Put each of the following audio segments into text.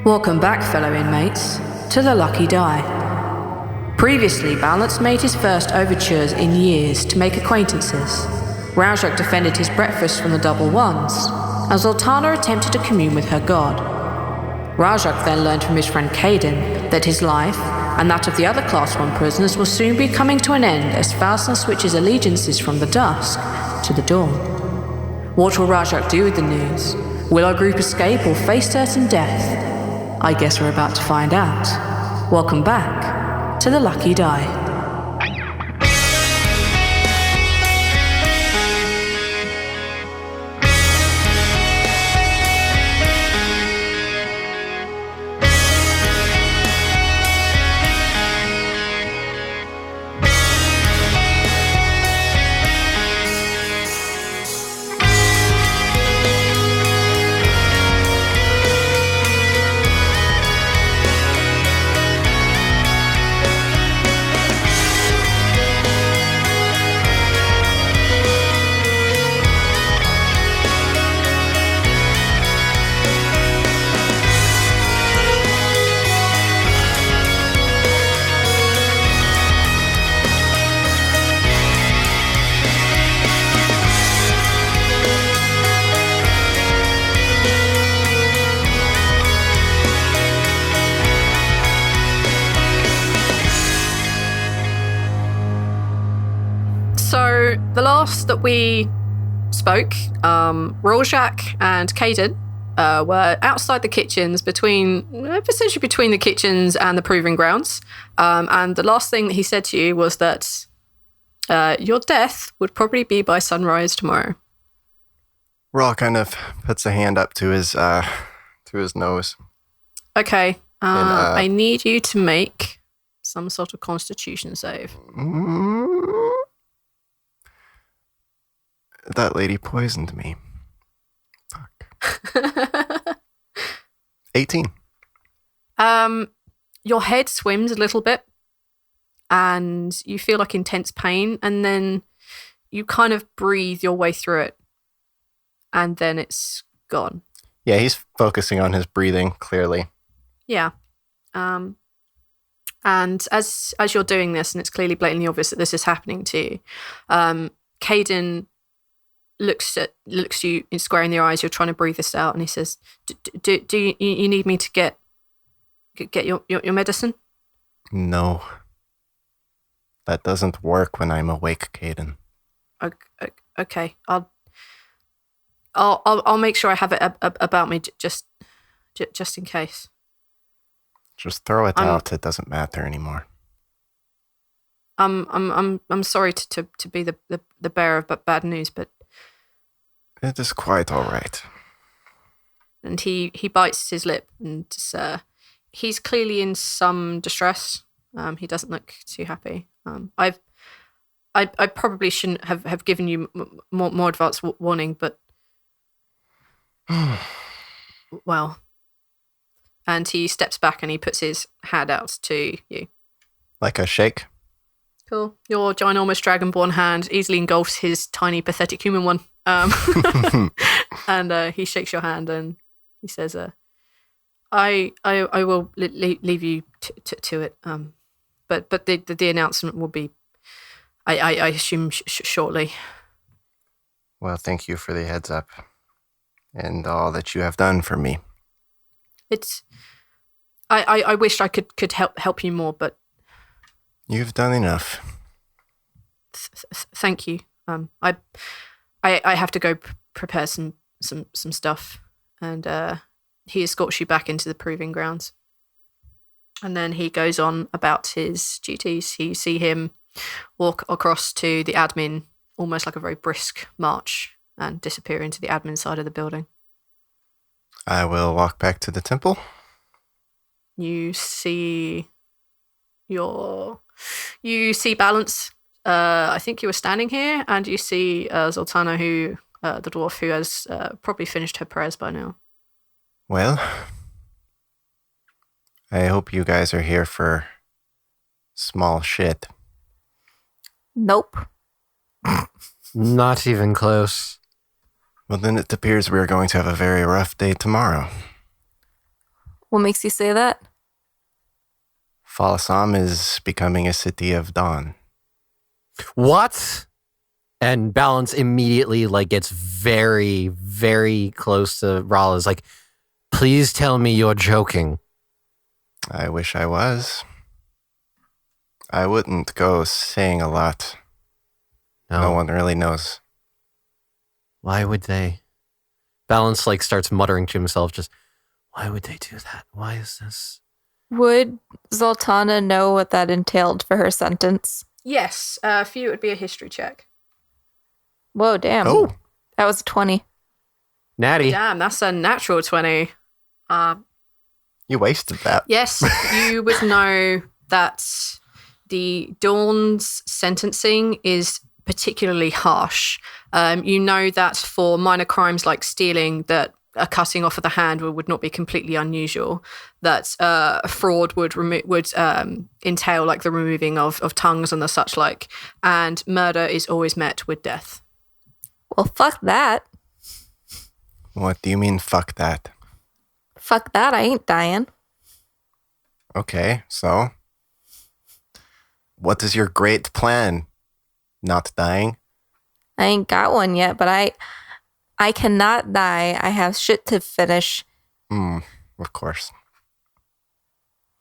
Welcome back, fellow inmates, to the Lucky Die. Previously, Balance made his first overtures in years to make acquaintances. Rhal-Jakk defended his breakfast from the double ones, and Zaltanna attempted to commune with her god. Rhal-Jakk then learned from his friend Caden that his life, and that of the other Class 1 prisoners, will soon be coming to an end as Faustner switches allegiances from the dusk to the dawn. What will Rhal-Jakk do with the news? Will our group escape or face certain death? I guess we're about to find out. Welcome back to the Lucky Die. So the last that we spoke, Rhal-Jakk and Caden were outside the kitchens, essentially between the kitchens and the proving grounds. And the last thing that he said to you was that your death would probably be by sunrise tomorrow. Rhal kind of puts a hand up to his nose. Okay, I need you to make some sort of Constitution save. That lady poisoned me. Fuck. 18. Your head swims a little bit and you feel like intense pain, and then you kind of breathe your way through it and then it's gone. Yeah, he's focusing on his breathing, clearly. Yeah. And as you're doing this, and it's clearly blatantly obvious that this is happening to you, Caden looks you square in the eyes. You're trying to breathe this out, and he says, "Do you need me to get your medicine?" No, that doesn't work when I'm awake, Caden. Okay, I'll make sure I have it about me just in case. Just throw it out. It doesn't matter anymore. I'm sorry to be the bearer of bad news, but it is quite all right. And he bites his lip, and he's clearly in some distress. He doesn't look too happy. I probably shouldn't have given you more advance warning, but well. And he steps back and he puts his hand out to you. Like a shake? Cool. Your ginormous dragonborn hand easily engulfs his tiny, pathetic human one. And he shakes your hand and he says, I will leave you to it. But the announcement will be, I assume, shortly. Well, thank you for the heads up and all that you have done for me. I wished I could help you more, but you've done enough. Thank you. I have to go prepare some stuff, and he escorts you back into the proving grounds, and then he goes on about his duties. You see him walk across to the admin, almost like a very brisk march, and disappear into the admin side of the building. I will walk back to the temple. You see Balance. I think you were standing here, and you see Zaltanna, the dwarf, who has probably finished her prayers by now. Well, I hope you guys are here for small shit. Nope. Not even close. Well, then it appears we are going to have a very rough day tomorrow. What makes you say that? Falasam is becoming a city of dawn. What? And Balance immediately gets very, very close to Rhal. Is like, please tell me you're joking. I wish I was. I wouldn't go saying a lot. No one really knows. Why would they? Balance starts muttering to himself, just, why would they do that? Why is this? Would Zaltanna know what that entailed for her sentence? Yes, for you it would be a history check. Whoa, damn. Oh. That was a 20. Natty. Damn, that's a natural 20. You wasted that. Yes, you would know that the Dawn's sentencing is particularly harsh. You know that for minor crimes like stealing, that a cutting off of the hand would not be completely unusual. That fraud would entail the removing of tongues and the such like. And murder is always met with death. Well, fuck that. What do you mean, fuck that? Fuck that, I ain't dying. Okay, so? What is your great plan? Not dying? I ain't got one yet, but I cannot die. I have shit to finish. Of course.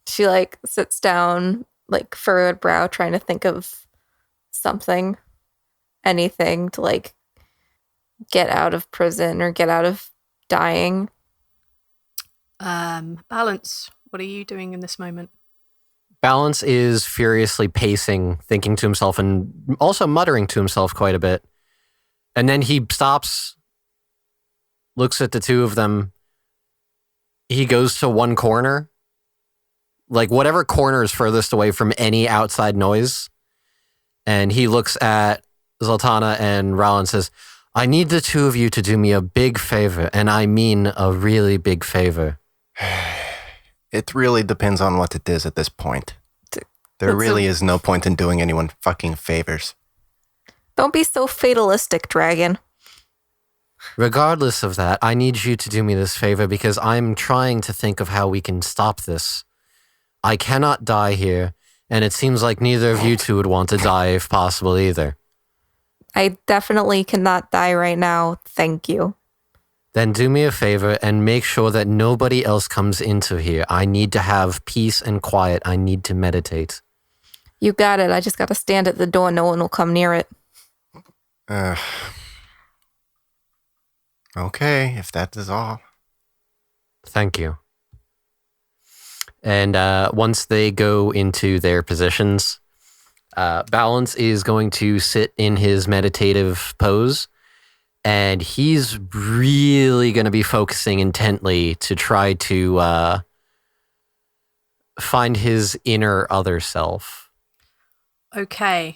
She sits down, furrowed brow, trying to think of something, anything to get out of prison or get out of dying. Balance, what are you doing in this moment? Balance is furiously pacing, thinking to himself and also muttering to himself quite a bit. And then he stops, looks at the two of them. He goes to one corner, whatever corner is furthest away from any outside noise. And he looks at Zaltanna and Rhal and says, I need the two of you to do me a big favor, and I mean a really big favor. It really depends on what it is at this point. There really is no point in doing anyone fucking favors. Don't be so fatalistic, dragon. Regardless of that, I need you to do me this favor because I'm trying to think of how we can stop this. I cannot die here, and it seems like neither of you two would want to die if possible either. I definitely cannot die right now. Thank you. Then do me a favor and make sure that nobody else comes into here. I need to have peace and quiet. I need to meditate. You got it. I just got to stand at the door. No one will come near it. Okay, if that is all. Thank you. And once they go into their positions, Balance is going to sit in his meditative pose, and he's really going to be focusing intently to try to find his inner other self. Okay.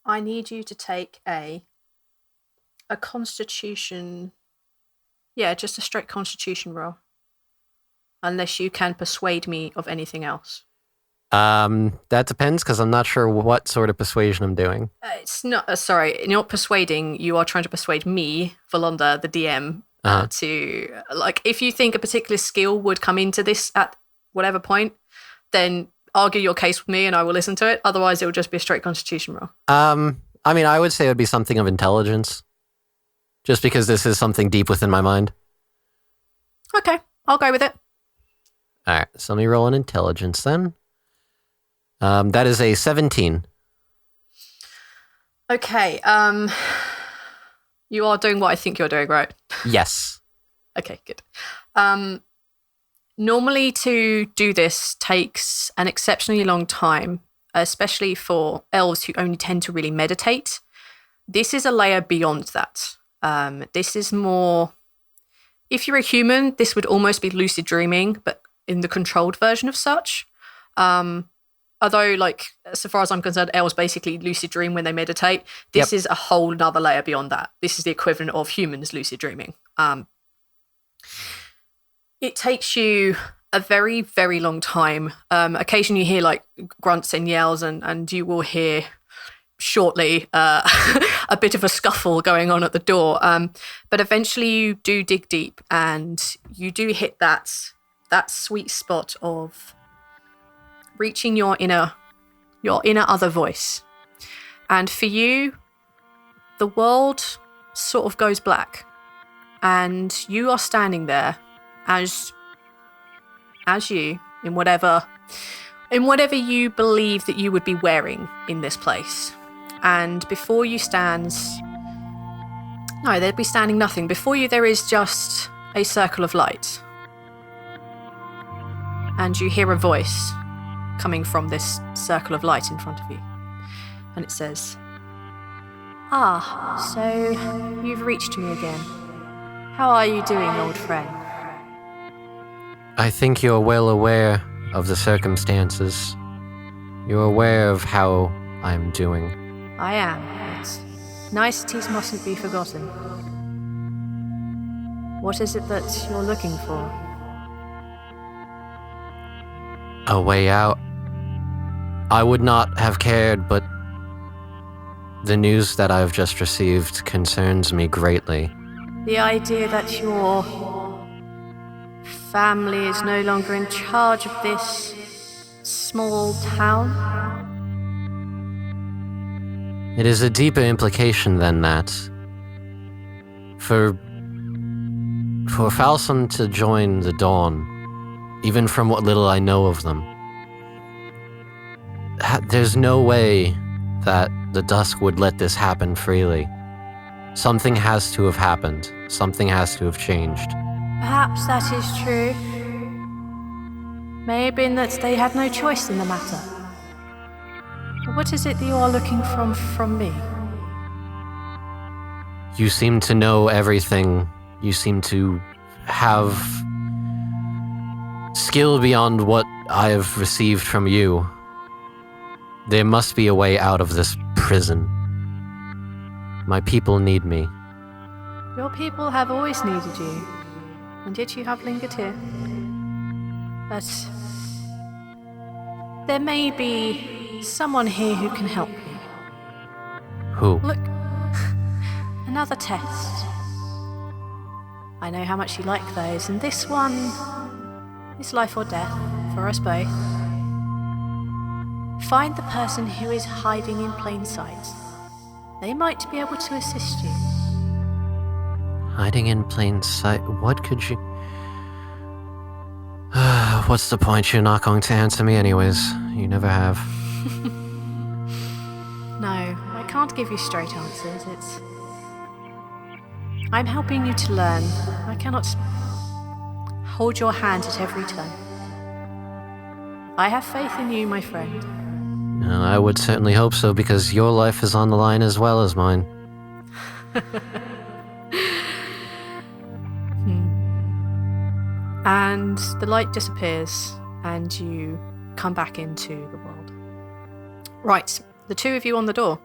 I need you to take a constitution. Yeah, just a straight constitution roll. Unless you can persuade me of anything else. That depends, because I'm not sure what sort of persuasion I'm doing. It's not, sorry, you're not persuading, you are trying to persuade me, Valonda, the DM, to, if you think a particular skill would come into this at whatever point, then argue your case with me and I will listen to it. Otherwise, it will just be a straight constitution roll. I would say it would be something of intelligence, just because this is something deep within my mind. Okay, I'll go with it. All right, so let me roll an intelligence then. That is a 17. Okay, you are doing what I think you're doing, right? Yes. Okay, good. Normally to do this takes an exceptionally long time, especially for elves who only tend to really meditate. This is a layer beyond that. This is more... If you're a human, this would almost be lucid dreaming, but in the controlled version of such. Although, so far as I'm concerned, elves basically lucid dream when they meditate. This is a whole nother layer beyond that. This is the equivalent of humans lucid dreaming. It takes you a very, very long time. Occasionally you hear grunts and yells, and you will hear shortly a bit of a scuffle going on at the door. But eventually you do dig deep and you do hit that that sweet spot of reaching your inner other voice. And for you, the world sort of goes black, and you are standing there as you in whatever you believe that you would be wearing in this place. And before you there'd be standing nothing. Before you there is just a circle of light. And you hear a voice coming from this circle of light in front of you. And it says, so you've reached me again. How are you doing, old friend? I think you're well aware of the circumstances. You're aware of how I'm doing. I am, but niceties mustn't be forgotten. What is it that you're looking for? A way out. I would not have cared, but the news that I've just received concerns me greatly. The idea that your family is no longer in charge of this small town? It is a deeper implication than that. For Falson to join the Dawn, even from what little I know of them, there's no way that the Dusk would let this happen freely. Something has to have happened. Something has to have changed. Perhaps that is true. May have been that they had no choice in the matter. But what is it that you are looking from me? You seem to know everything. You seem to have skill beyond what I have received from you. There must be a way out of this prison. My people need me. Your people have always needed you, and yet you have lingered here. But there may be someone here who can help you. Who? Look, another test. I know how much you like those, and this one is life or death for us both. Find the person who is hiding in plain sight. They might be able to assist you. Hiding in plain sight? What could you... What's the point? You're not going to answer me anyways. You never have. No, I can't give you straight answers. I'm helping you to learn. I cannot hold your hand at every turn. I have faith in you, my friend. I would certainly hope so, because your life is on the line as well as mine. And the light disappears, and you come back into the world. Right, the two of you on the door.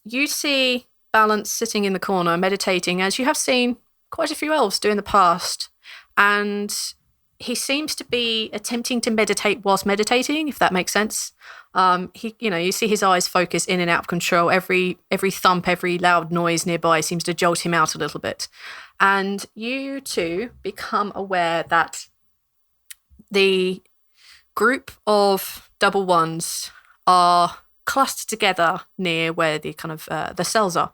You see Balance sitting in the corner, meditating, as you have seen quite a few elves do in the past. And he seems to be attempting to meditate whilst meditating, if that makes sense. You see his eyes focus in and out of control. Every thump, every loud noise nearby seems to jolt him out a little bit. And you two become aware that the group of double ones are clustered together near where the kind of the cells are.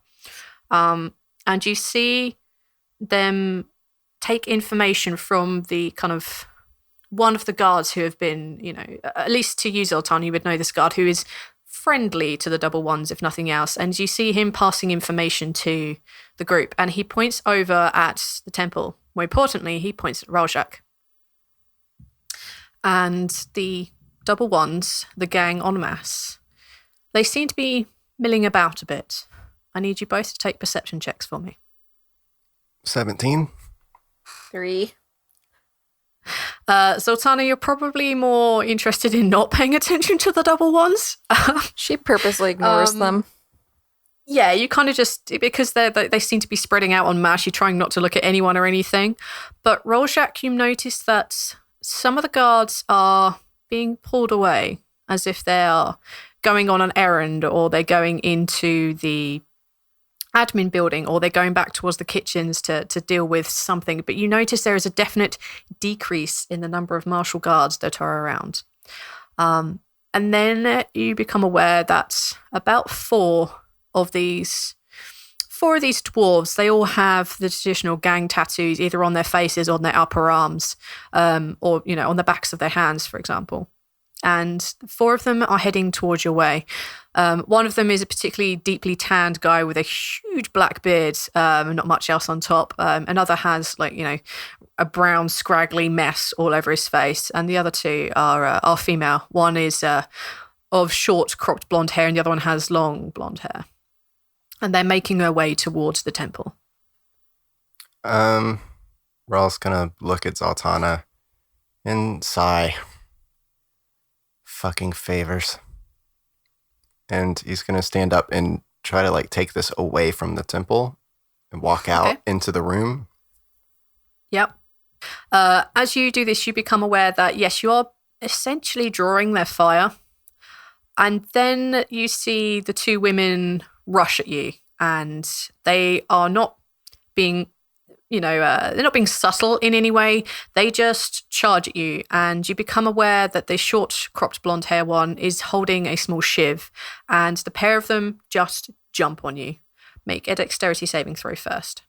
And you see them take information from the kind of one of the guards who have been, at least to you, Zaltanna, you would know this guard who is friendly to the double ones, if nothing else. And you see him passing information to the group, and he points over at the temple. More importantly, he points at Rhal-Jakk. And the double ones, the gang en masse, they seem to be milling about a bit. I need you both to take perception checks for me. 17. 3. Zaltanna, you're probably more interested in not paying attention to the double ones. She purposely ignores them. Yeah, you kind of just, because they seem to be spreading out en masse, you're trying not to look at anyone or anything. But Rhal-Jakk, you notice that some of the guards are being pulled away as if they are going on an errand, or they're going into the admin building, or they're going back towards the kitchens to deal with something. But you notice there is a definite decrease in the number of martial guards that are around. And then you become aware that about four of these dwarves, they all have the traditional gang tattoos either on their faces or on their upper arms, or, on the backs of their hands, for example. And four of them are heading towards your way. One of them is a particularly deeply tanned guy with a huge black beard, and not much else on top. Another has a brown scraggly mess all over his face. And the other two are female. One is of short cropped blonde hair and the other one has long blonde hair. And they're making their way towards the temple. Rhal's gonna look at Zaltanna and sigh. Fucking favors. And he's gonna stand up and try to take this away from the temple and walk out into the room. Yep. As you do this, you become aware that, yes, you are essentially drawing their fire. And then you see the two women rush at you, and they are not being, they're not being subtle in any way. They just charge at you, and you become aware that the short cropped blonde hair one is holding a small shiv, and the pair of them just jump on you. Make a dexterity saving throw first.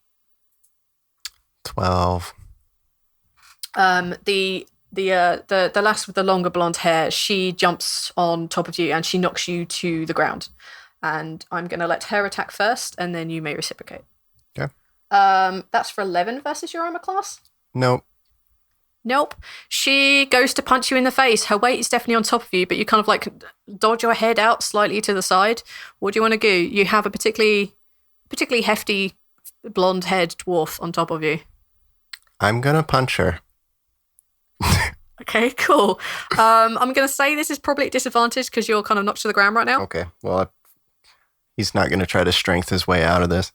12. The lass with the longer blonde hair, she jumps on top of you and she knocks you to the ground. And I'm going to let her attack first, and then you may reciprocate. Okay. That's for 11 versus your armor class? Nope. She goes to punch you in the face. Her weight is definitely on top of you, but you kind of dodge your head out slightly to the side. What do you want to do? You have a particularly hefty blonde-haired dwarf on top of you. I'm going to punch her. Okay, cool. I'm going to say this is probably at disadvantage because you're kind of knocked to the ground right now. Okay, well, he's not going to try to strength his way out of this.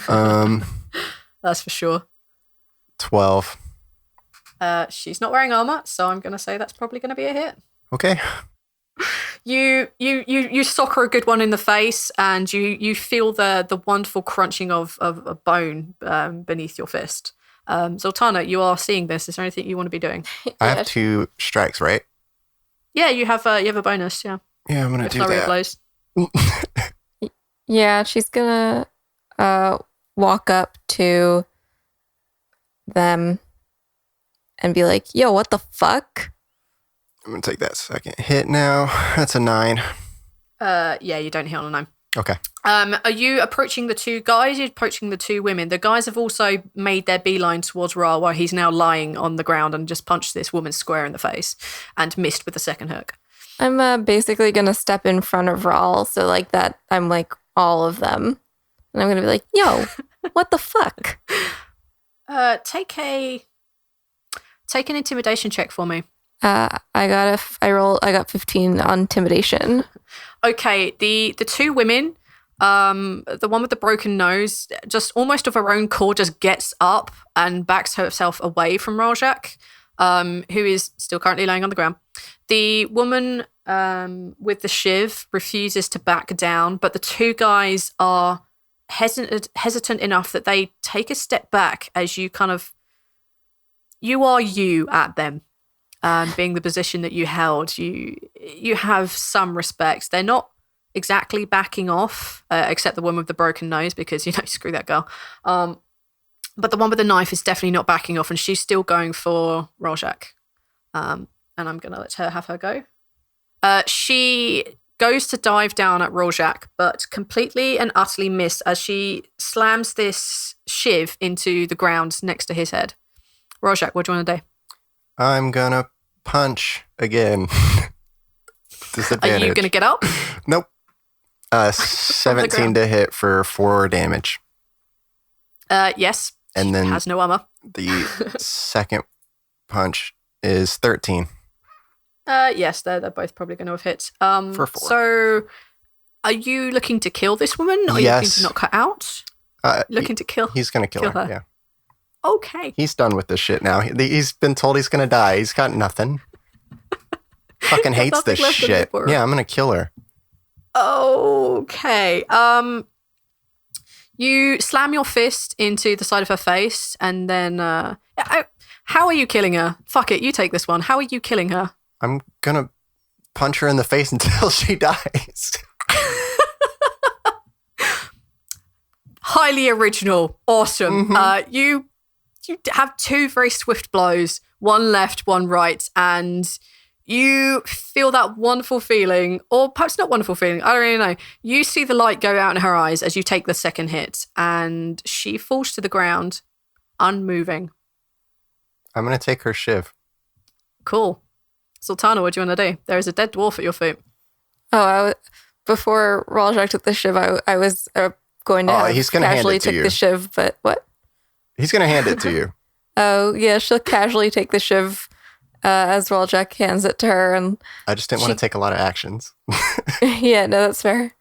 That's for sure. 12. She's not wearing armor, so I'm going to say that's probably going to be a hit. Okay. You sock her a good one in the face, and you feel the wonderful crunching of a bone beneath your fist. Zaltanna, you are seeing this. Is there anything you want to be doing? I have 2 strikes, right? Yeah, you have a bonus. Yeah. Yeah, I'm gonna do flurry that. Of blows. Yeah, she's gonna walk up to them and be like, "Yo, what the fuck?" I'm gonna take that second hit now. That's a 9. Yeah, you don't hit on a 9. Okay. Are you approaching the two guys? You're approaching the two women. The guys have also made their beeline towards Rhal, while he's now lying on the ground and just punched this woman square in the face and missed with the second hook. I'm basically gonna step in front of Rhal, so that I'm all of them, and I'm gonna be like, "Yo, what the fuck?" Take an intimidation check for me. I got 15 on intimidation. Okay, the two women, the one with the broken nose, just almost of her own accord, just gets up and backs herself away from Rhal-Jakk, who is still currently laying on the ground. The woman with the shiv refuses to back down, but the two guys are hesitant enough that they take a step back as you you at them. Being the position that you held, you have some respect. They're not exactly backing off, except the one with the broken nose, because, screw that girl. But the one with the knife is definitely not backing off, and she's still going for Rhal-Jakk. And I'm going to let her have her go. She goes to dive down at Rhal-Jakk, but completely and utterly miss as she slams this shiv into the ground next to his head. Rhal-Jakk, what do you want to do? I'm gonna punch again. Disadvantage. Are you gonna get up? Nope. 17 to hit for 4 damage. Yes. And then has no armor. The second punch is 13. Yes, they're both probably going to have hit. For 4. So, are you looking to kill this woman? Or are you looking to knock her out? Looking to kill? He's gonna kill her. Yeah. Okay. He's done with this shit now. He's been told he's gonna die. He's got nothing. Fucking hates this shit. Yeah, I'm gonna kill her. Okay. You slam your fist into the side of her face, and then how are you killing her? Fuck it, you take this one. How are you killing her? I'm gonna punch her in the face until she dies. Highly original. Awesome. Mm-hmm. You have two very swift blows, one left, one right, and you feel that wonderful feeling, or perhaps not wonderful feeling, I don't really know. You see the light go out in her eyes as you take the second hit, and she falls to the ground, unmoving. I'm going to take her shiv. Cool. Zaltanna, what do you want to do? There is a dead dwarf at your feet. Oh, before Rhal-Jakk took the shiv, I was going to he's gonna casually hand it to take you. the shiv, but what? He's going to hand it to you. Oh, yeah, she'll casually take the shiv as Rhal-Jakk hands it to her. And I just didn't want to take a lot of actions. yeah, no, that's fair.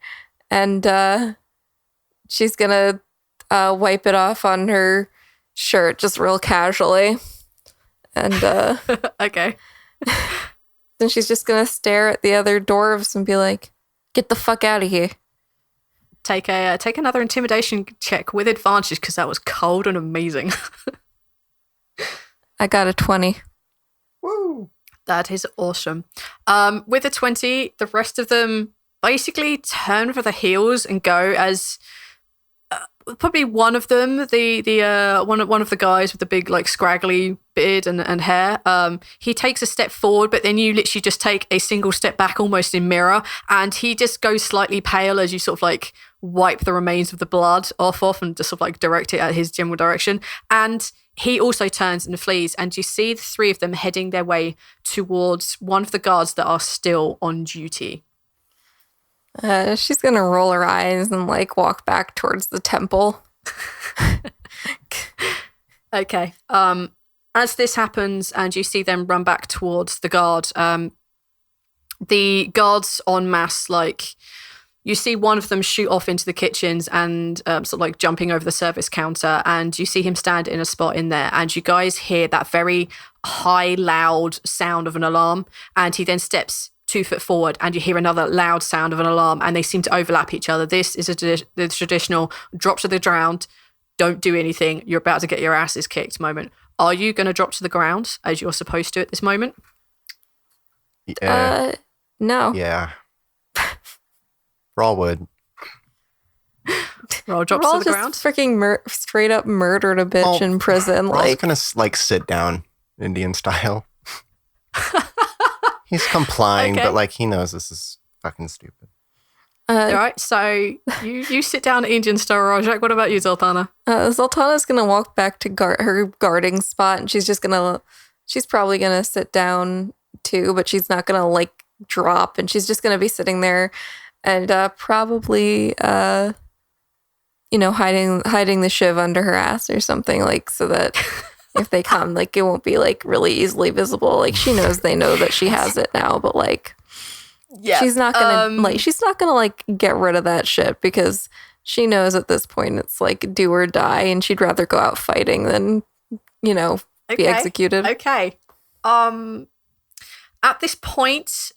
And she's going to wipe it off on her shirt just real casually. And Okay. then she's just going to stare at the other dwarves and be like, get the fuck out of here. Take another intimidation check with advantage, because that was cold and amazing. I got a 20. Woo! That is awesome. With a 20, the rest of them basically turn for the heels and go as probably one of them, one of the guys with the big like scraggly beard and hair. He takes a step forward, but then you literally just take a single step back, almost in mirror, and he just goes slightly pale as you sort of like wipe the remains of the blood off and just sort of like direct it at his general direction. And he also turns and flees, and you see the three of them heading their way towards one of the guards that are still on duty. She's going to roll her eyes and like walk back towards the temple. Okay. As this happens and you see them run back towards the guard, the guards en masse, like, you see one of them shoot off into the kitchens and sort of like jumping over the service counter, and you see him stand in a spot in there, and you guys hear that very high, loud sound of an alarm, and he then steps 2 foot forward and you hear another loud sound of an alarm, and they seem to overlap each other. This is the traditional drop to the ground, don't do anything, you're about to get your asses kicked moment. Are you going to drop to the ground as you're supposed to at this moment? No. Yeah. Raw would. Roll drops to the ground. Freaking straight up murdered a bitch in prison. Raw's gonna like sit down, Indian style. He's complying, Okay. but like he knows this is fucking stupid. All right, so you sit down Indian style, Rhal-Jakk. What about you, Zaltanna? Zaltanna's gonna walk back to her guarding spot, and she's probably gonna sit down too, but she's not gonna like drop, and she's just gonna be sitting there and probably hiding the shiv under her ass or something, like, so that if they come, like, it won't be like really easily visible. Like, she knows they know that she has it now, but like, Yeah, she's not gonna get rid of that shit, because she knows at this point it's like do or die, and she'd rather go out fighting than be executed. Okay. At this point,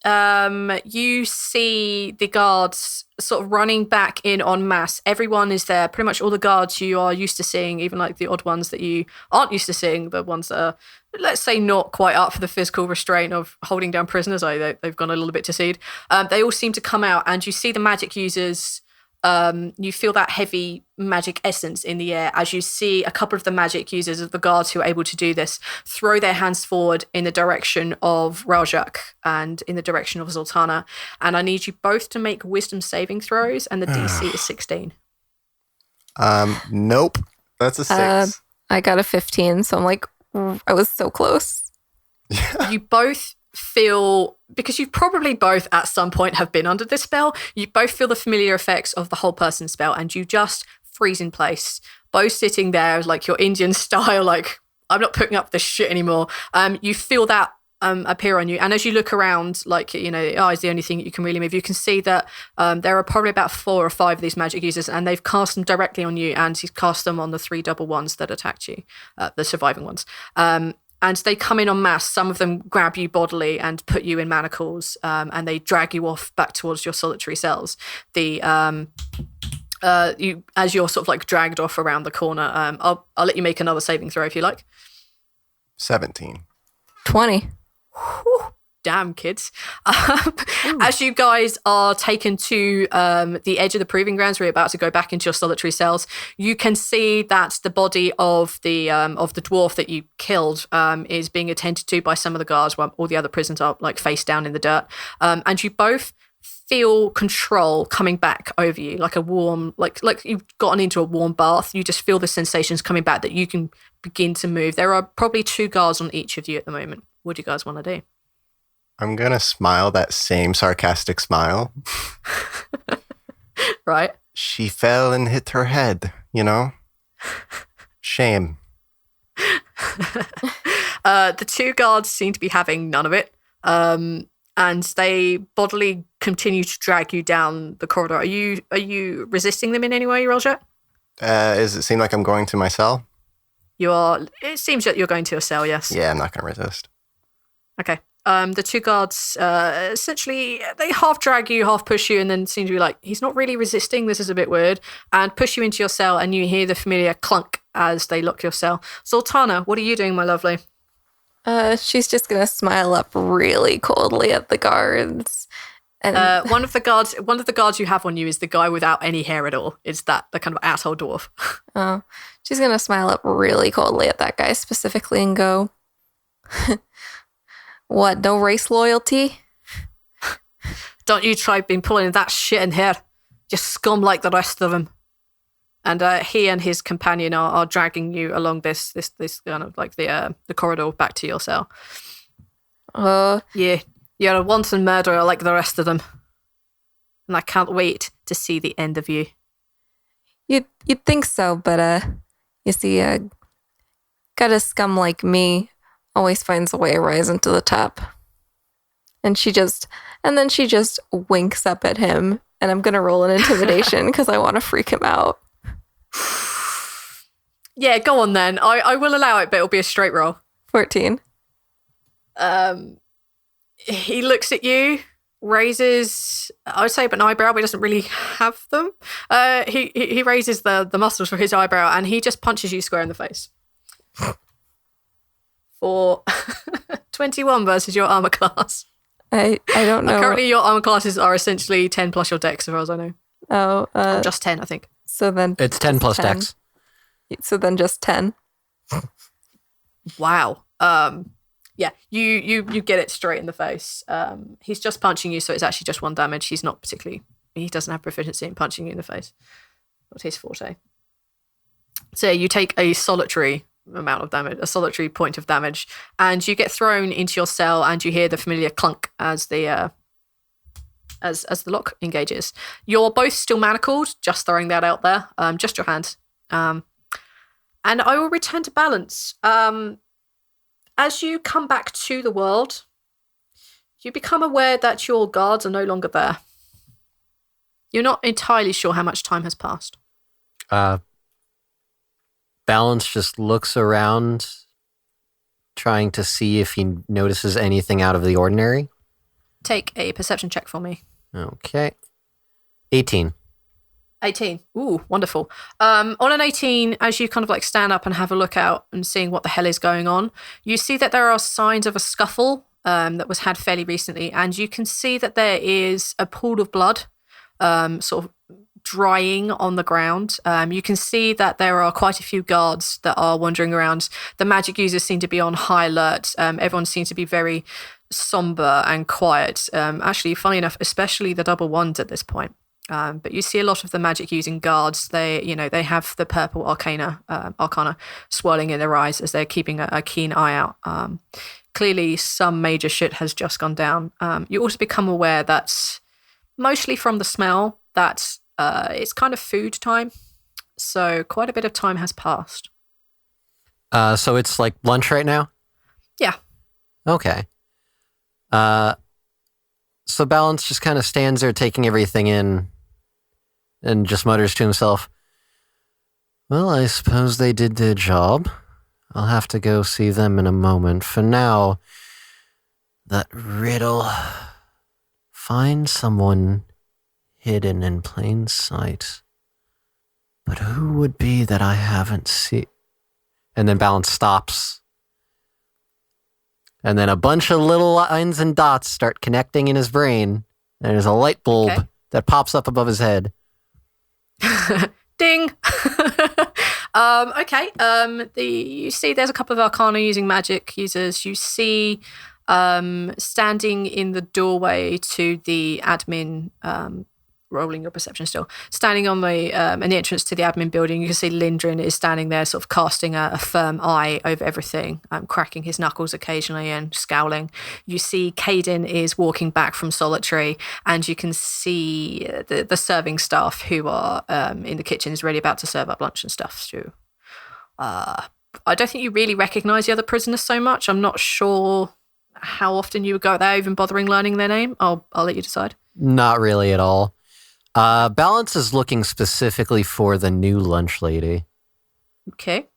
you see the guards sort of running back in en masse. Everyone is there. Pretty much all the guards you are used to seeing, even like the odd ones that you aren't used to seeing, the ones that are, let's say, not quite up for the physical restraint of holding down prisoners. They've gone a little bit to seed. They all seem to come out, and you see the magic users. You feel that heavy magic essence in the air as you see a couple of the magic users of the guards who are able to do this throw their hands forward in the direction of Rhal-Jakk and in the direction of Zaltanna. And I need you both to make wisdom saving throws, and the DC is 16. Nope. That's a 6. I got a 15, so I'm like, I was so close. You both feel, because you probably both at some point have been under this spell, you both feel the familiar effects of the whole person spell, and you just freeze in place, both sitting there like your Indian style, like, I'm not putting up this shit anymore. You feel that appear on you, and as you look around, like, the eye is the only thing that you can really move. You can see that there are probably about 4 or 5 of these magic users, and they've cast them directly on you, and he's cast them on the 3 double ones that attacked you, the surviving ones. And they come in en masse. Some of them grab you bodily and put you in manacles, and they drag you off back towards your solitary cells. The as you're sort of like dragged off around the corner. I'll let you make another saving throw if you like. 17. 20. Whew, damn, kids. As you guys are taken to the edge of the proving grounds, where you're about to go back into your solitary cells, you can see that the body of the dwarf that you killed is being attended to by some of the guards, while all the other prisoners are like face down in the dirt. And you both feel control coming back over you, like a warm, like you've gotten into a warm bath. You just feel the sensations coming back that you can begin to move. There are probably 2 guards on each of you at the moment. What do you guys want to do? I'm going to smile that same sarcastic smile. Right. She fell and hit her head, you know? Shame. The 2 guards seem to be having none of it. And they bodily continue to drag you down the corridor. Are you resisting them in any way, Rhal-Jakk? Does it seem like I'm going to my cell? You are. It seems that you're going to a cell, yes. Yeah, I'm not going to resist. Okay. The 2 guards, essentially, they half drag you, half push you, and then seem to be like, he's not really resisting, this is a bit weird, and push you into your cell, and you hear the familiar clunk as they lock your cell. Zaltanna, what are you doing, my lovely? She's just gonna smile up really coldly at the guards. And one of the guards you have on you is the guy without any hair at all. It's the kind of asshole dwarf. oh, she's gonna smile up really coldly at that guy specifically and go, "What? No race loyalty? Don't you try being pulling that shit in here. Just scum like the rest of them." And he and his companion are dragging you along this kind of like the corridor back to your cell. Yeah, you're a wanton murderer like the rest of them, and I can't wait to see the end of you. You'd think so, but you see, got a scum like me always finds a way to rise into the top. And then she just winks up at him, and I'm gonna roll an intimidation because I want to freak him out. Yeah, go on then. I will allow it, but it'll be a straight roll. 14. He looks at you, raises, I would say an eyebrow, but he doesn't really have them. He raises the muscles for his eyebrow, and he just punches you square in the face. For 21 versus your armor class. I don't know. Currently, your armor classes are essentially 10 plus your dex, as far as I know. Oh, or just 10, I think. So then it's 10 plus 10. dex. So then just 10. Wow. Yeah, you get it straight in the face. He's just punching you, so it's actually just 1 damage. He doesn't have proficiency in punching you in the face. Not his forte. So you take a solitary amount of damage, a solitary point of damage, and you get thrown into your cell, and you hear the familiar clunk as the lock engages. You're both still manacled, just throwing that out there, just your hand. And I will return to balance. As you come back to the world, you become aware that your guards are no longer there. You're not entirely sure how much time has passed. Balance just looks around, trying to see if he notices anything out of the ordinary. Take a perception check for me. Okay. 18. 18. Ooh, wonderful. On an 18, as you kind of like stand up and have a look out and seeing what the hell is going on, you see that there are signs of a scuffle that was had fairly recently, and you can see that there is a pool of blood sort of drying on the ground. You can see that there are quite a few guards that are wandering around. The magic users seem to be on high alert. Everyone seems to be very somber and quiet. Actually, funny enough, especially the double ones at this point. But you see a lot of the magic using guards. They have the purple arcana swirling in their eyes as they're keeping a keen eye out. Clearly, some major shit has just gone down. You also become aware that, mostly from the smell, that it's kind of food time. So quite a bit of time has passed. So it's like lunch right now? Yeah. Okay. So Balance just kind of stands there taking everything in and just mutters to himself, well, I suppose they did their job. I'll have to go see them in a moment. For now, that riddle, find someone hidden in plain sight. But who would be that I haven't seen? And then Balance stops. And then a bunch of little lines and dots start connecting in his brain. And there's a light bulb that pops up above his head. Ding! You see there's a couple of Arcana using magic users. You see standing in the doorway to the admin, rolling your perception still, standing on the entrance to the admin building, you can see Lindrin is standing there sort of casting a firm eye over everything, cracking his knuckles occasionally and scowling. You see Caden is walking back from solitary, and you can see the serving staff who are in the kitchen is really about to serve up lunch and stuff. So I don't think you really recognise the other prisoners so much. I'm not sure how often you would go there, even bothering learning their name. I'll let you decide. Not really at all. Balance is looking specifically for the new lunch lady. Okay.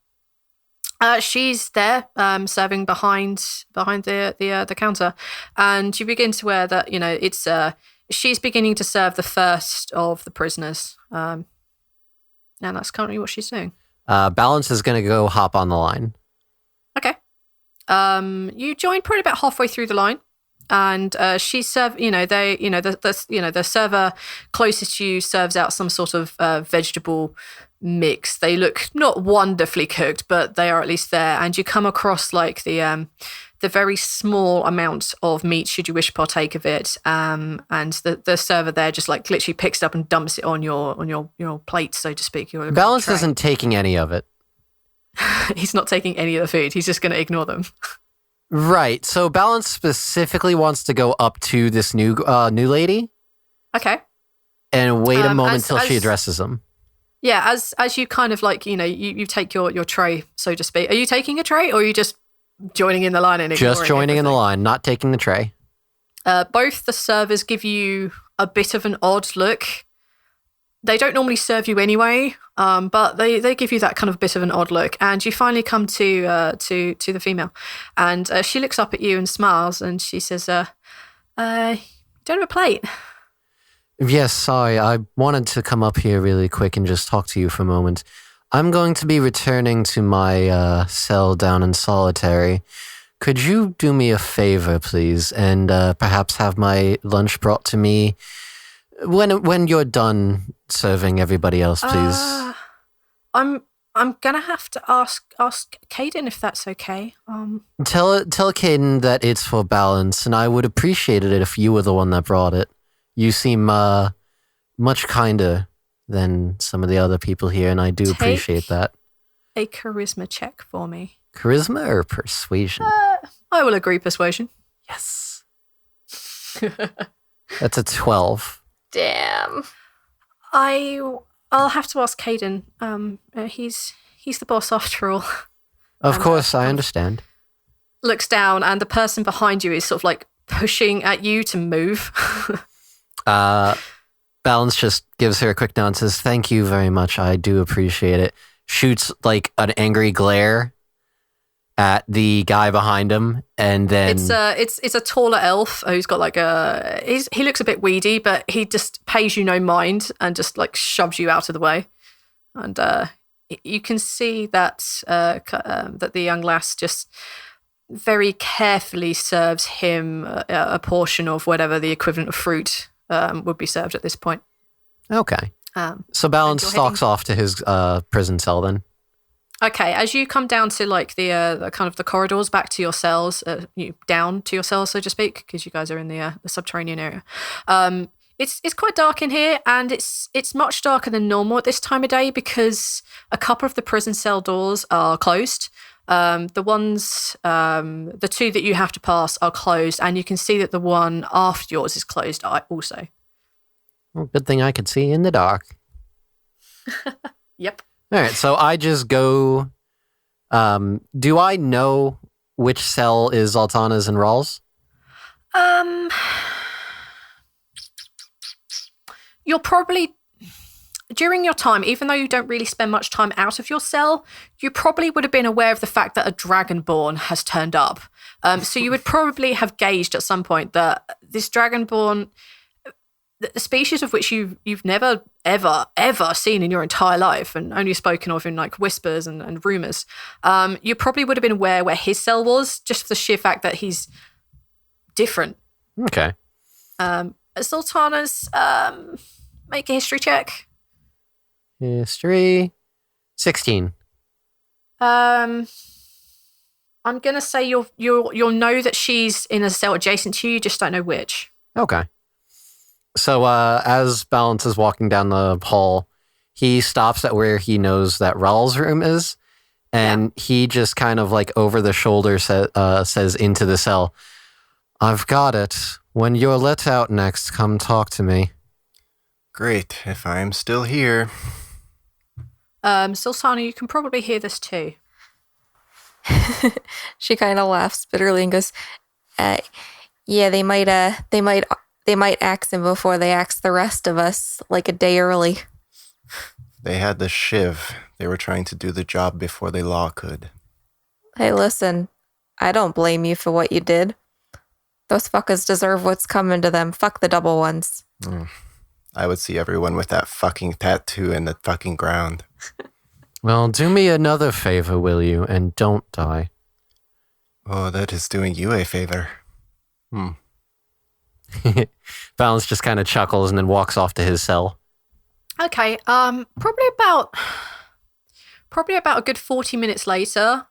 She's there, serving behind the counter, and you begin to aware that it's she's beginning to serve the first of the prisoners, and that's currently what she's doing. Balance is going to go hop on the line. Okay. You join probably about halfway through the line. And she the server closest to you serves out some sort of vegetable mix. They look not wonderfully cooked, but they are at least there. And you come across like the very small amount of meat, should you wish to partake of it. And the server there just like literally picks it up and dumps it on your plate, so to speak. Balance isn't taking any of it. He's not taking any of the food. He's just going to ignore them. Right. So Balance specifically wants to go up to this new lady. Okay. And wait a moment till she addresses him. Yeah, as you kind of like, you take your tray, so to speak. Are you taking a tray, or are you just joining in the line and ignoring Just joining everything? in the line, not taking the tray. Both the servers give you a bit of an odd look. They don't normally serve you anyway, but they give you that kind of bit of an odd look. And you finally come to the female, and she looks up at you and smiles, and she says, "Don't have a plate." Yes, sorry. I wanted to come up here really quick and just talk to you for a moment. I'm going to be returning to my cell down in solitary. Could you do me a favor, please, and perhaps have my lunch brought to me when you're done serving everybody else, please? I'm gonna have to ask Caden if that's okay. Tell Caden that it's for Balance, and I would appreciate it if you were the one that brought it. You seem much kinder than some of the other people here, and I do appreciate that. A charisma check for me. Charisma or persuasion? I will agree persuasion. Yes. That's a 12. Damn. I'll have to ask Caden. He's the boss after all. Of course, I understand. Looks down, and the person behind you is sort of like pushing at you to move. Balance just gives her a quick nod and says, "Thank you very much. I do appreciate it." Shoots like an angry glare at the guy behind him, and then it's a taller elf who's got like he looks a bit weedy, but he just pays you no mind and just like shoves you out of the way. And you can see that that the young lass just very carefully serves him a portion of whatever the equivalent of fruit would be served at this point. Okay. So Balance stalks off to his prison cell then. Okay, as you come down to like the kind of the corridors back to your cells, down to your cells, so to speak, because you guys are in the subterranean area. It's quite dark in here, and it's much darker than normal at this time of day because a couple of the prison cell doors are closed. The two that you have to pass are closed, and you can see that the one after yours is closed also. Well, good thing I could see in the dark. Yep. All right, so I just go. Do I know which cell is Zaltanna's and Rhal's? You're probably, during your time, even though you don't really spend much time out of your cell, you probably would have been aware of the fact that a Dragonborn has turned up. So you would probably have gauged at some point that this Dragonborn, the species of which you've never ever seen in your entire life, and only spoken of in like whispers and rumors. You probably would have been aware where his cell was, just for the sheer fact that he's different. Okay. Zaltanna's, make a history check. History 16. I'm gonna say you'll know that she's in a cell adjacent to you. You just don't know which. Okay. So as Balance is walking down the hall, he stops at where he knows that Rhal's room is, and he just kind of like over the shoulder says into the cell, "I've got it. When you're let out next, come talk to me." Great, if I'm still here. Zaltanna, you can probably hear this too. She kind of laughs bitterly and goes, "Yeah, they might axe him before they axe the rest of us, like a day early." They had the shiv. They were trying to do the job before the law could. Hey, listen, I don't blame you for what you did. Those fuckers deserve what's coming to them. Fuck the double ones. I would see everyone with that fucking tattoo in the fucking ground. Well, do me another favor, will you, and don't die. Oh, that is doing you a favor. Balance just kind of chuckles and then walks off to his cell. Okay. Probably about a good 40 minutes later.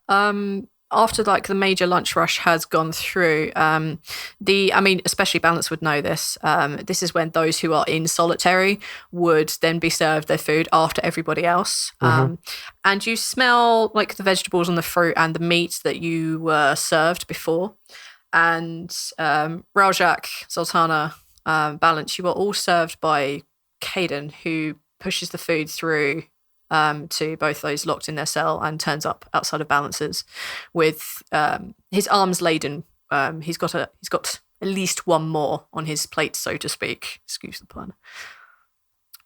After like the major lunch rush has gone through, especially Balance would know this. This is when those who are in solitary would then be served their food after everybody else. And you smell like the vegetables and the fruit and the meat that you were served before. And Rhal-Jakk, Zaltanna, Balance, you are all served by Caden, who pushes the food through to both those locked in their cell and turns up outside of Balance's with his arms laden. He's got at least one more on his plate, so to speak. Excuse the pun.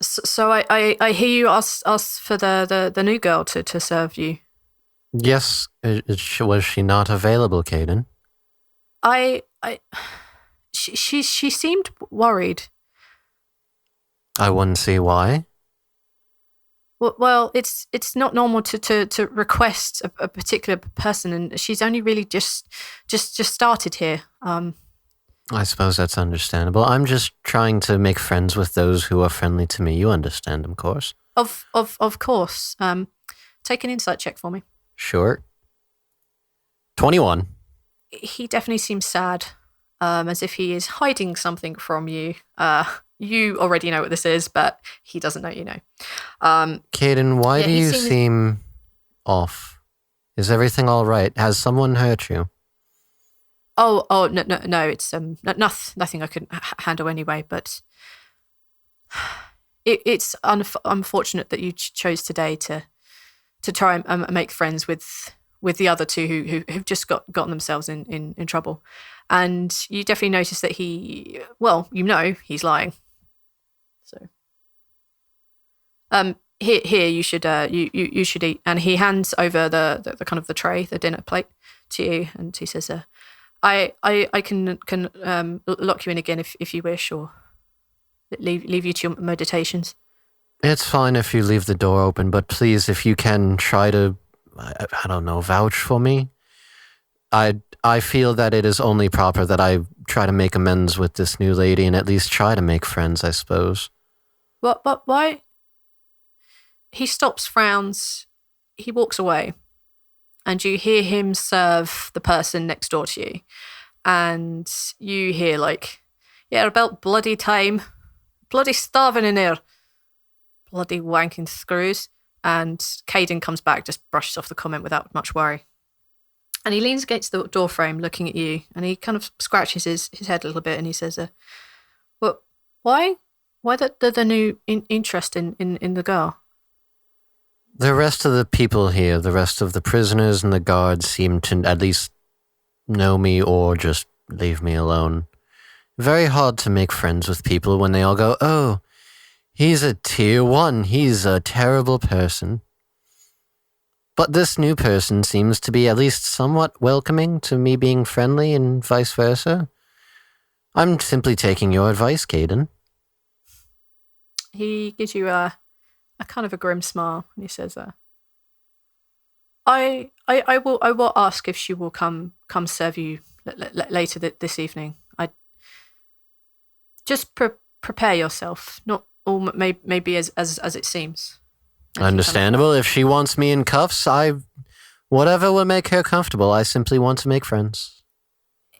So I hear you ask for the new girl to serve you. Yes, was she not available, Caden? She seemed worried. I wouldn't see why. Well, it's not normal to request a particular person, and she's only really just started here. I suppose that's understandable. I'm just trying to make friends with those who are friendly to me. You understand, of course. Of course. Take an insight check for me. Sure. 21. He definitely seems sad, as if he is hiding something from you. You already know what this is, but he doesn't know you know. Caden, why do you seem off? Is everything all right? Has someone hurt you? Oh, no, it's nothing I could handle anyway, but it's unfortunate that you chose today to try and make friends with the other two who've just gotten themselves in trouble. And you definitely notice that he's lying. So, here you should you should eat. And he hands over the kind of the tray, the dinner plate, to you, and he says, I can lock you in again if you wish, or leave you to your meditations. It's fine if you leave the door open, but please, if you can, try to, I don't know, vouch for me. I feel that it is only proper that I try to make amends with this new lady and at least try to make friends, I suppose. But why? He stops, frowns, he walks away, and you hear him serve the person next door to you. And you hear like, yeah, about bloody time. Bloody starving in here. Bloody wanking screws. And Caden comes back, just brushes off the comment without much worry. And he leans against the door frame looking at you, and he kind of scratches his head a little bit, and he says, well, why the new interest in the girl? The rest of the people here, the rest of the prisoners and the guards seem to at least know me or just leave me alone. Very hard to make friends with people when they all go, oh, he's a tier 1, he's a terrible person. But this new person seems to be at least somewhat welcoming to me being friendly and vice versa. I'm simply taking your advice, Caden. he gives you a kind of a grim smile, and he says, I will ask if she will come serve you later this evening. I just prepare yourself, not all maybe as it seems. Understandable. If she wants me in cuffs, whatever will make her comfortable. I simply want to make friends.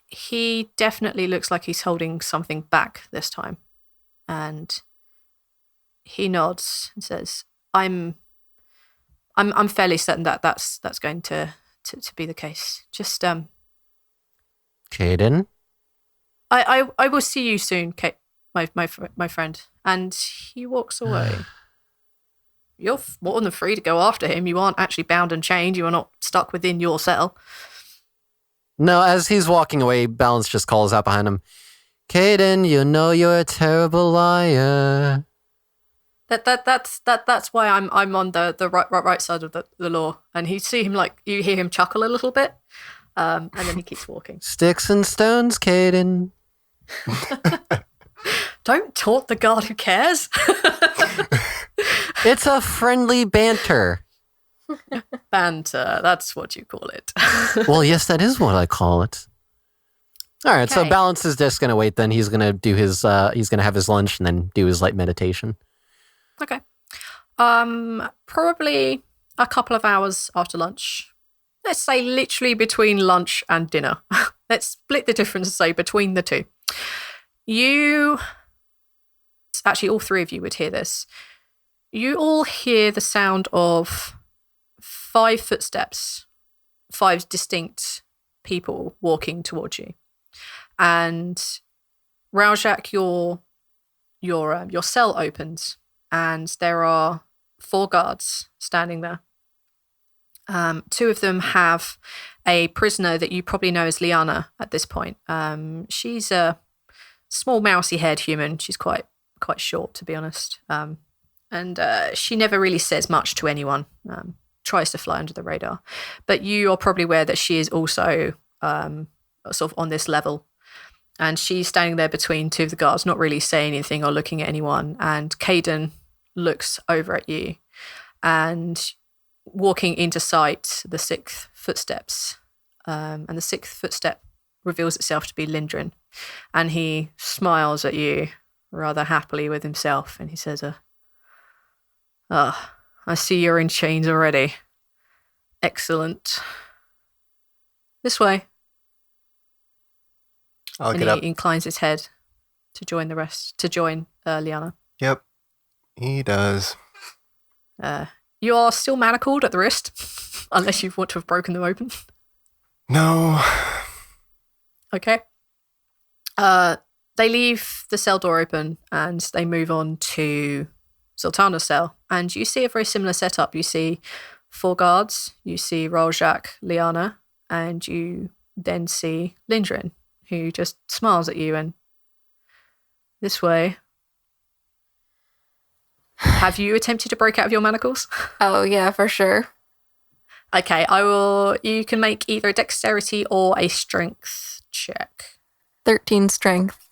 He definitely looks like he's holding something back this time, and he nods and says, I'm fairly certain that's going to be the case. Just Caden? I will see you soon, Kate, my friend. And he walks away. You're more than free to go after him. You aren't actually bound and chained. You are not stuck within your cell. No, as he's walking away, Balance just calls out behind him, Caden, you know you're a terrible liar. That's why I'm on the right side of the law. And you hear him chuckle a little bit, and then he keeps walking. Sticks and stones, Caden. Don't taunt the guard who cares. It's a friendly banter. Banter, that's what you call it. Well, yes, that is what I call it. All right, so Okay. Balance is just going to wait then. He's going to do his, he's going to have his lunch and then do his light meditation. Okay. Probably a couple of hours after lunch. Let's say literally between lunch and dinner. Let's split the difference and say between the two. Actually, all three of you would hear this. You all hear the sound of 5 footsteps, 5 distinct people walking towards you. And Rhal-Jakk, your cell opens, and there are 4 guards standing there. 2 of them have a prisoner that you probably know as Liana at this point. She's a small, mousy-haired human. She's quite short, to be honest. And she never really says much to anyone. Tries to fly under the radar. But you are probably aware that she is also sort of on this level. And she's standing there between 2 of the guards, not really saying anything or looking at anyone. And Caden looks over at you. And walking into sight, the 6th footsteps. And the 6th footstep reveals itself to be Lindrin. And he smiles at you rather happily with himself. And he says, I see you're in chains already. Excellent. This way. I'll And get he up. inclines his head to join Liana. Yep, he does. You are still manacled at the wrist, unless you want to have broken them open. No. Okay. They leave the cell door open and they move on to Zaltanna's cell. And you see a very similar setup. You see 4 guards, you see Rhal-Jakk, Liana, and you then see Lindrin, who just smiles at you and this way. Have you attempted to break out of your manacles? Oh, yeah, for sure. Okay, you can make either a dexterity or a strength check. 13 strength.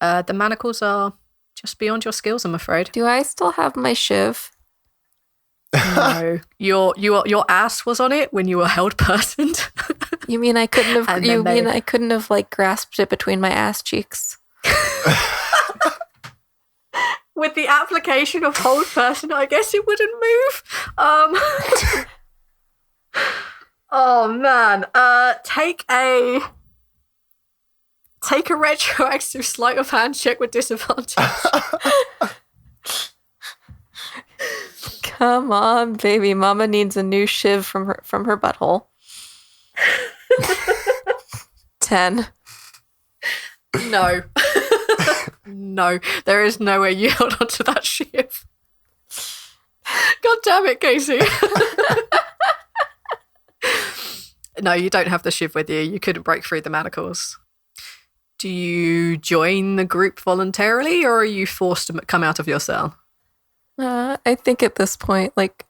The manacles are just beyond your skills, I'm afraid. Do I still have my shiv? No, your ass was on it when you were held personed. You mean I couldn't have? And You then mean they- I couldn't have like grasped it between my ass cheeks? With the application of hold person, I guess it wouldn't move. Oh man. Take a retroactive sleight of hand check with disadvantage. Come on, baby. Mama needs a new shiv from her butthole. 10. No. No, there is no way you held onto that shiv. God damn it, Casey. No, you don't have the shiv with you. You couldn't break through the manacles. Do you join the group voluntarily or are you forced to come out of your cell? I think at this point, like,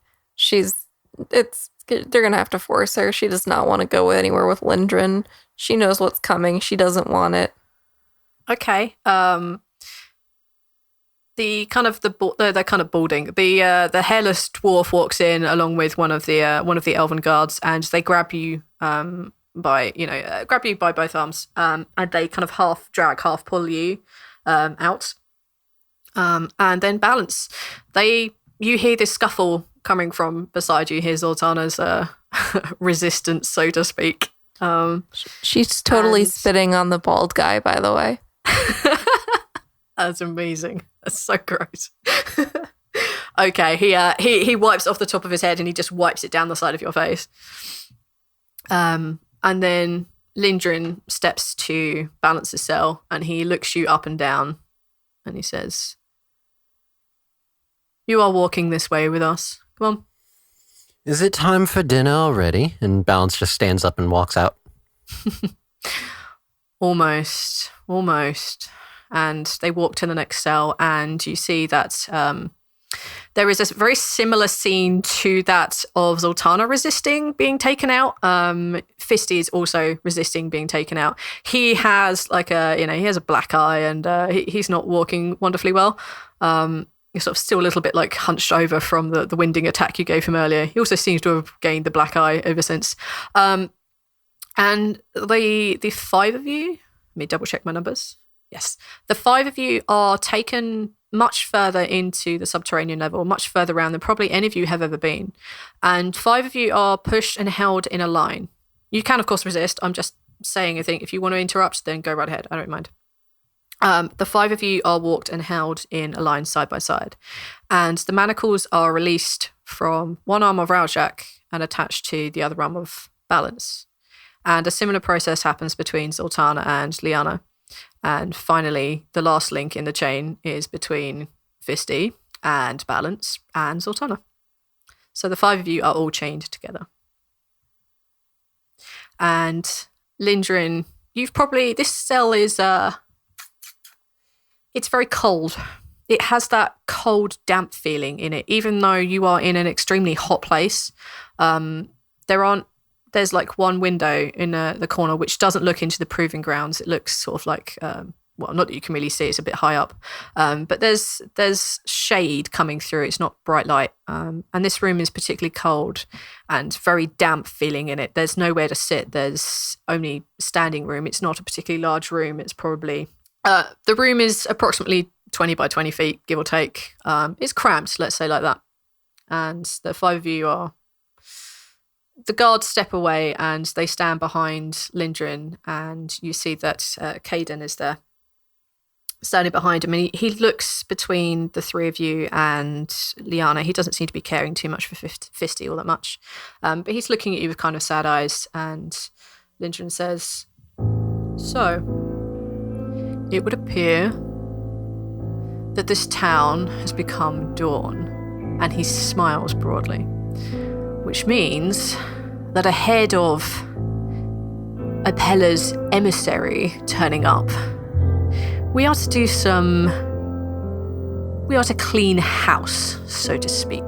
they're gonna have to force her. She does not want to go anywhere with Lindrin. She knows what's coming. She doesn't want it. Okay. the kind of they're kind of balding. The hairless dwarf walks in along with one of the elven guards, and they grab you by both arms, and they kind of half drag, half pull you out, and then balance. You hear this scuffle coming from beside you. Here's Zaltanna's resistance, so to speak. She's totally spitting on the bald guy, by the way. That's amazing. That's so gross. Okay, he wipes off the top of his head and he just wipes it down the side of your face. And then Lindrin steps to Balance's cell and he looks you up and down and he says, "You are walking this way with us. Come on." Is it time for dinner already? And Balance just stands up and walks out. Almost. And they walk to the next cell, and you see that there is a very similar scene to that of Zaltanna resisting being taken out. Fisty is also resisting being taken out. He has he has a black eye, and he's not walking wonderfully well. He's sort of still a little bit like hunched over from the winding attack you gave him earlier. He also seems to have gained the black eye ever since. And the five of you, let me double check my numbers. Yes. The five of you are taken much further into the subterranean level, much further around than probably any of you have ever been. And five of you are pushed and held in a line. You can, of course, resist. I'm just saying, I think if you want to interrupt, then go right ahead. I don't mind. The five of you are walked and held in a line side by side. And the manacles are released from one arm of Rhal-Jakk and attached to the other arm of Balance. And a similar process happens between Zaltanna and Liana. And finally, the last link in the chain is between Fisty and Balance and Zaltanna. So the five of you are all chained together. And Lindrin, this cell is, it's very cold. It has that cold, damp feeling in it, even though you are in an extremely hot place. There's like one window in the corner which doesn't look into the proving grounds. It looks sort of like, not that you can really see, it's a bit high up. But there's shade coming through. It's not bright light. And this room is particularly cold and very damp feeling in it. There's nowhere to sit. There's only standing room. It's not a particularly large room. It's probably, the room is approximately 20 by 20 feet, give or take. It's cramped, let's say like that. And the five of you are... The guards step away and they stand behind Lindrin, and you see that Caden is there, standing behind him. And he looks between the three of you and Liana. He doesn't seem to be caring too much for Fisty all that much. But he's looking at you with kind of sad eyes, and Lindrin says, "So, it would appear that this town has become dawn," and he smiles broadly. Which means that ahead of Apella's emissary turning up, we are to clean house, so to speak.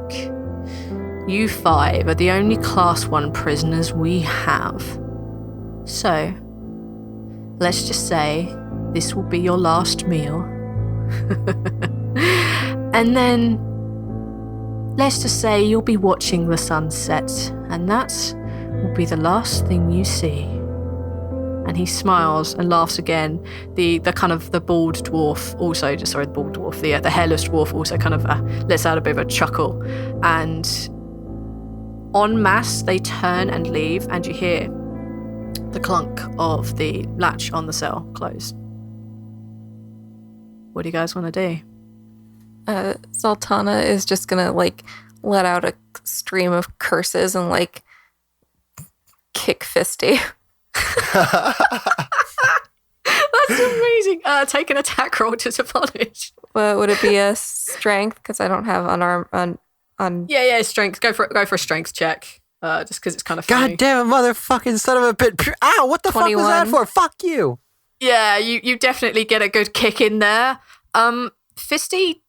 You five are the only Class 1 prisoners we have. So, let's just say this will be your last meal. And then... let's just say you'll be watching the sunset, and that will be the last thing you see. And he smiles and laughs again. The bald dwarf also, the hairless dwarf also kind of lets out a bit of a chuckle. And en masse, they turn and leave, and you hear the clunk of the latch on the cell close. What do you guys want to do? Zaltanna is just gonna let out a stream of curses and kick Fisty. That's amazing. Take an attack roll to disadvantage. But would it be a strength? Because I don't have unarmed. Yeah, strength. Go for a strength check. Just because it's kind of funny. God damn it, motherfucking son of a bitch! Ow! What the 21. fuck was that for? Fuck you. Yeah, you definitely get a good kick in there. Fisty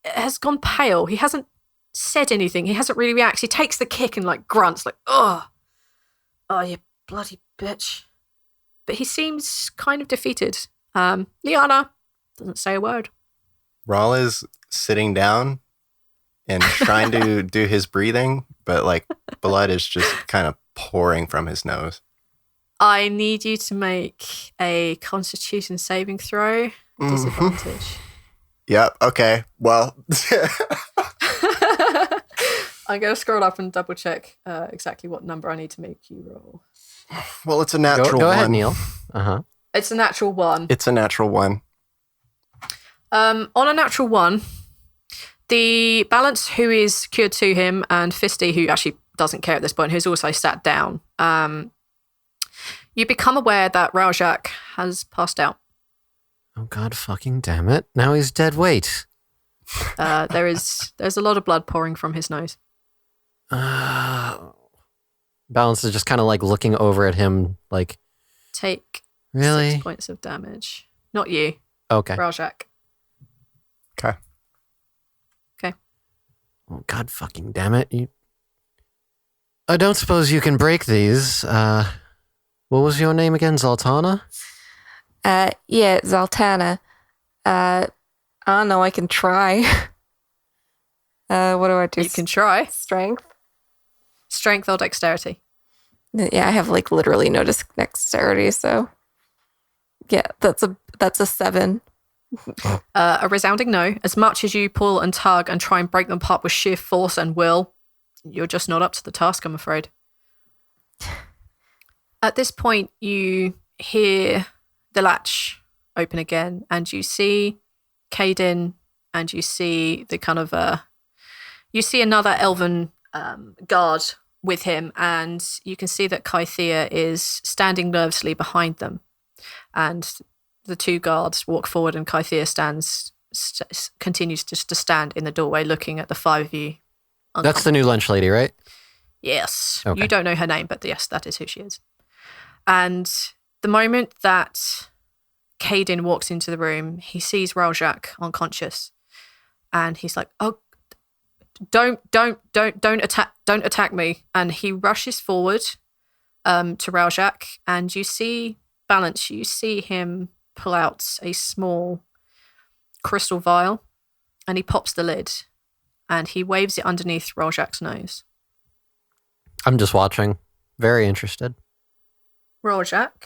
has gone pale. He hasn't said anything. He hasn't really reacted. He takes the kick and grunts oh, you bloody bitch. But he seems kind of defeated. Liana doesn't say a word. Rawl is sitting down and trying to do his breathing, but like blood is just kind of pouring from his nose. I need you to make a Constitution saving throw. Disadvantage. Yep. Okay. Well, I'm going to scroll up and double check exactly what number I need to make you roll. well, it's a natural Go one. ahead, Neil. Uh-huh. It's a natural 1. It's a natural one. On a natural 1, the Balance, who is cured to him, and Fisty, who actually doesn't care at this point, who's also sat down, you become aware that Rhal-Jakk has passed out. Oh, God fucking damn it. Now he's dead weight. There's a lot of blood pouring from his nose. Balance is just kind of like looking over at him like, Take really? 6 points of damage. Not you, Okay. Rhal-Jakk. Okay. Okay. Oh, God fucking damn it. I don't suppose you can break these. What was your name again? Zaltanna? Yeah, Zaltanna. I don't know, I can try. What do I do? You can try. Strength? Strength or dexterity. Yeah, I have like literally no dexterity, so yeah, that's a 7. A resounding no. As much as you pull and tug and try and break them apart with sheer force and will, you're just not up to the task, I'm afraid. At this point, you hear the latch open again, and you see Caden, and you see the kind of you see another elven guard with him, and you can see that Kythea is standing nervously behind them, and the 2 guards walk forward, and Kythea continues just to stand in the doorway, looking at the 5 of you. That's the new lunch lady, right? Yes. Okay. You don't know her name, but yes, that is who she is. And the moment that Caden walks into the room, he sees Rhal-Jakk unconscious, and he's like, "Oh, don't attack me!" And he rushes forward to Rhal-Jakk, and you see Balance. You see him pull out a small crystal vial, and he pops the lid, and he waves it underneath Rhal-Jack's nose. I'm just watching. Very interested. Rhal-Jakk,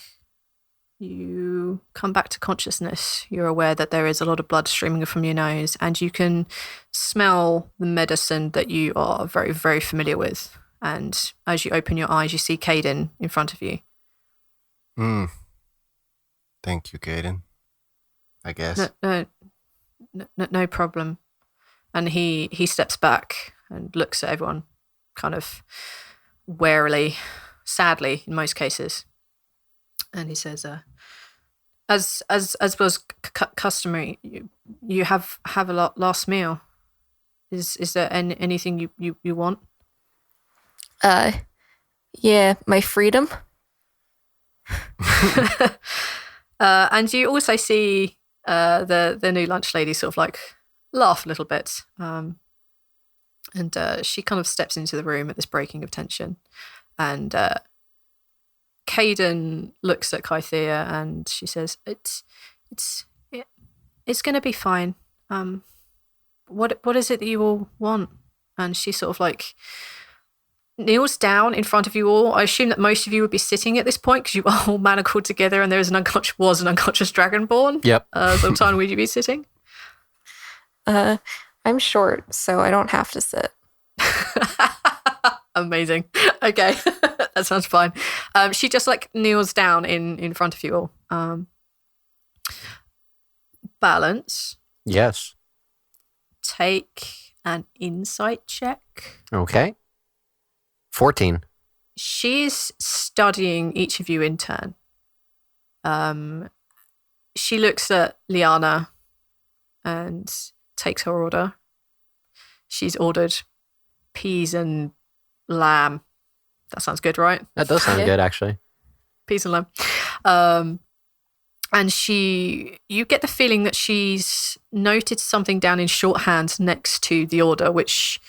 you come back to consciousness. You're aware that there is a lot of blood streaming from your nose, and you can smell the medicine that you are very, very familiar with. And as you open your eyes, you see Caden in front of you. Thank you, Caden. I guess. No problem. And he steps back and looks at everyone kind of warily, sadly in most cases. And he says, as was customary, you have a last meal. Is there anything you want? Yeah, my freedom. And you also see the new lunch lady sort of like laugh a little bit. And she kind of steps into the room at this breaking of tension. And Caden looks at Kythea and she says, "It's going to be fine. What is it that you all want?" And she sort of like kneels down in front of you all. I assume that most of you would be sitting at this point because you are all manacled together, and there is an unconscious dragonborn. Yep. Zoltanna, would you be sitting? I'm short, so I don't have to sit. Amazing. Okay, that sounds fine. She just like kneels down in front of you all. Balance. Yes. Take an insight check. Okay. 14. She's studying each of you in turn. She looks at Liana and takes her order. She's ordered peas and lamb. That sounds good, right? That does sound Yeah. good, actually. Peas and lamb. And you get the feeling that she's noted something down in shorthand next to the order, which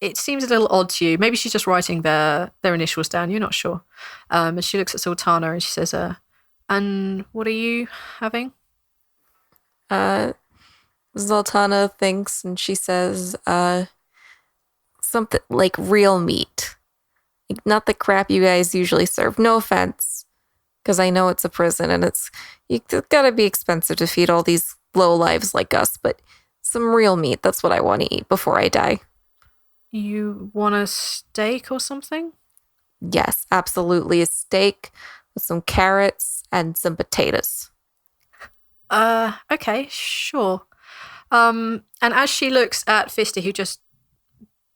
it seems a little odd to you. Maybe she's just writing their initials down. You're not sure. And she looks at Zaltanna and she says, "And what are you having?" Zaltanna thinks and she says, something like real meat. Like, not the crap you guys usually serve. No offense, because I know it's a prison and it's gotta be expensive to feed all these low lives like us, but some real meat, that's what I want to eat before I die. You want a steak or something? Yes, absolutely. A steak with some carrots and some potatoes. Okay, sure. And as she looks at Fisty, who just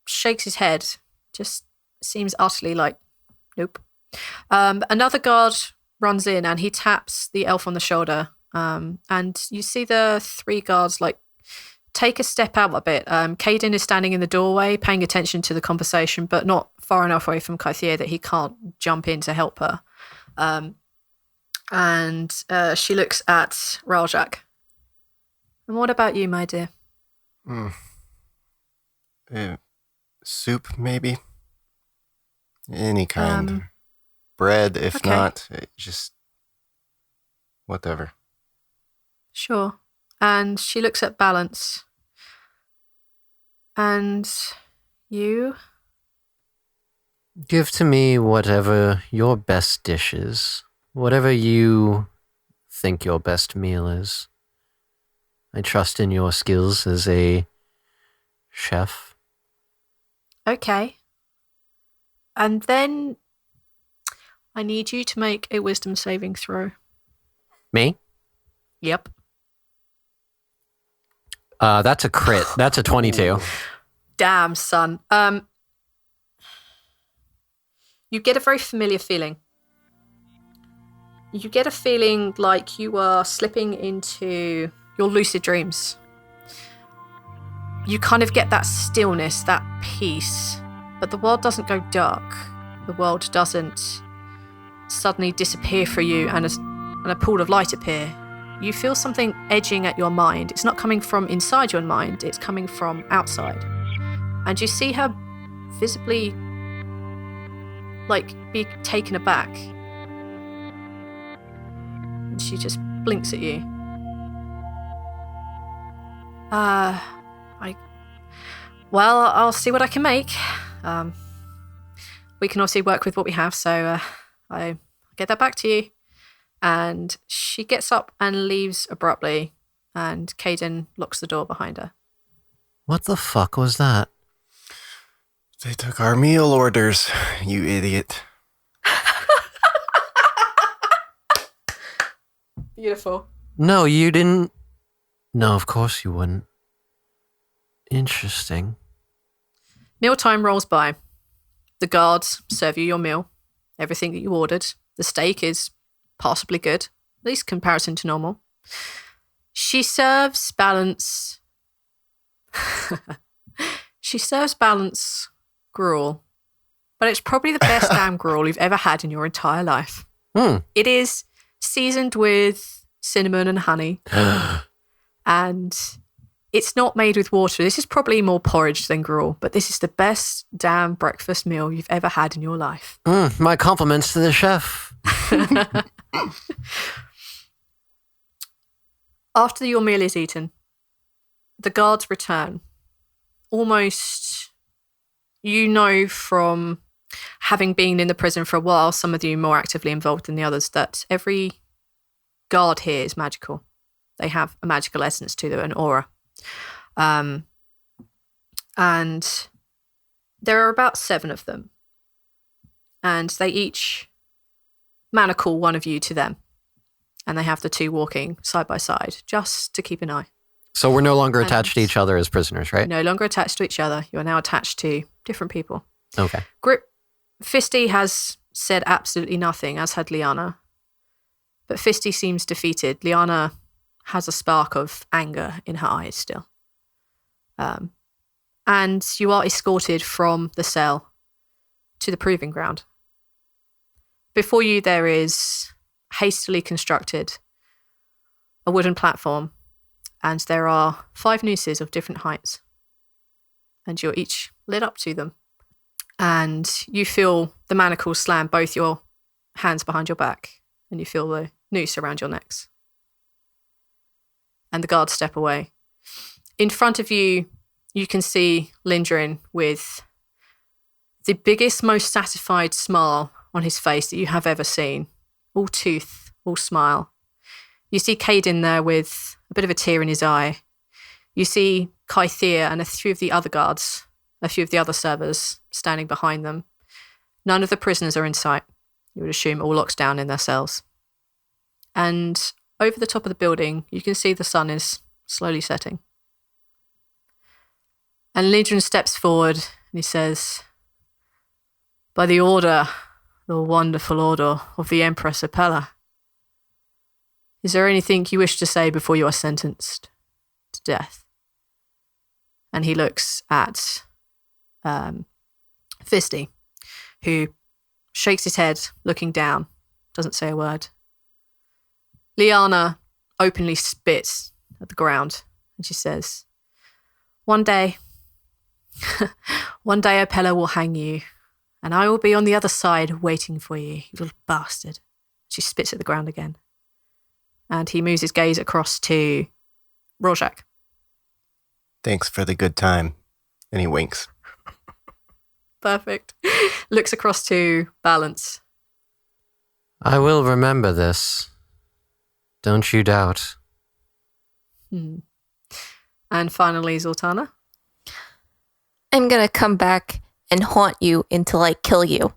shakes his head, just seems utterly like, nope. Another guard runs in and he taps the elf on the shoulder. And you see the 3 guards like take a step out a bit. Caden is standing in the doorway, paying attention to the conversation, but not far enough away from Kythia that he can't jump in to help her. And she looks at Rhal-Jakk. And what about you, my dear? Soup, maybe? Any kind. Bread, if okay. not, just whatever. Sure. And she looks at Balance. And you? Give to me whatever your best dish is. Whatever you think your best meal is. I trust in your skills as a chef. Okay. And then I need you to make a wisdom saving throw. Me? Yep. That's a crit. That's a 22. Damn, son. You get a very familiar feeling. You get a feeling like you are slipping into your lucid dreams. You kind of get that stillness, that peace, but the world doesn't go dark. The world doesn't suddenly disappear for you and a pool of light appear. You feel something edging at your mind. It's not coming from inside your mind, it's coming from outside. And you see her visibly, like, be taken aback. And she just blinks at you. I'll see what I can make. We can obviously work with what we have, so I'll get that back to you. And she gets up and leaves abruptly, and Caden locks the door behind her. What the fuck was that? They took our meal orders, you idiot. Beautiful. No, you didn't. No, of course you wouldn't. Interesting. Mealtime rolls by. The guards serve you your meal, everything that you ordered. The steak is passably good, at least comparison to normal. She serves Balance. She serves Balance gruel, but it's probably the best damn gruel you've ever had in your entire life. It is seasoned with cinnamon and honey, and it's not made with water. This is probably more porridge than gruel, but this is the best damn breakfast meal you've ever had in your life. My compliments to the chef. After your meal is eaten, the guards return. Almost, you know from having been in the prison for a while, some of you more actively involved than the others, that every guard here is magical. They have a magical essence to them, an aura. And there are about 7 of them. And they each manacle one of you to them. And they have the 2 walking side by side, just to keep an eye. So we're no longer attached to each other as prisoners, right? No longer attached to each other. You are now attached to different people. Okay. Fisty has said absolutely nothing, as had Liana. But Fisty seems defeated. Liana has a spark of anger in her eyes still. And you are escorted from the cell to the proving ground. Before you, there is hastily constructed a wooden platform, and there are 5 nooses of different heights. And you're each led up to them. And you feel the manacles slam both your hands behind your back, and you feel the noose around your necks. and the guards step away. In front of you, you can see Lindrin with the biggest, most satisfied smile on his face that you have ever seen. All tooth, all smile. You see Caden there with a bit of a tear in his eye. You see Kythea and a few of the other guards, a few of the other servers standing behind them. None of the prisoners are in sight. You would assume all locked down in their cells. And over the top of the building, you can see the sun is slowly setting. And Lindrin steps forward and he says, "By the order, the wonderful order of the Empress Apella, is there anything you wish to say before you are sentenced to death?" And he looks at Fisty, who shakes his head, looking down, doesn't say a word. Liana openly spits at the ground, and she says, one day Apella will hang you, and I will be on the other side waiting for you, you little bastard." She spits at the ground again. And he moves his gaze across to Rhal-Jakk. "Thanks for the good time." And he winks. Perfect. Looks across to Balance. I will remember this. Don't you doubt. And finally, Zaltanna. I'm gonna come back and haunt you until I kill you.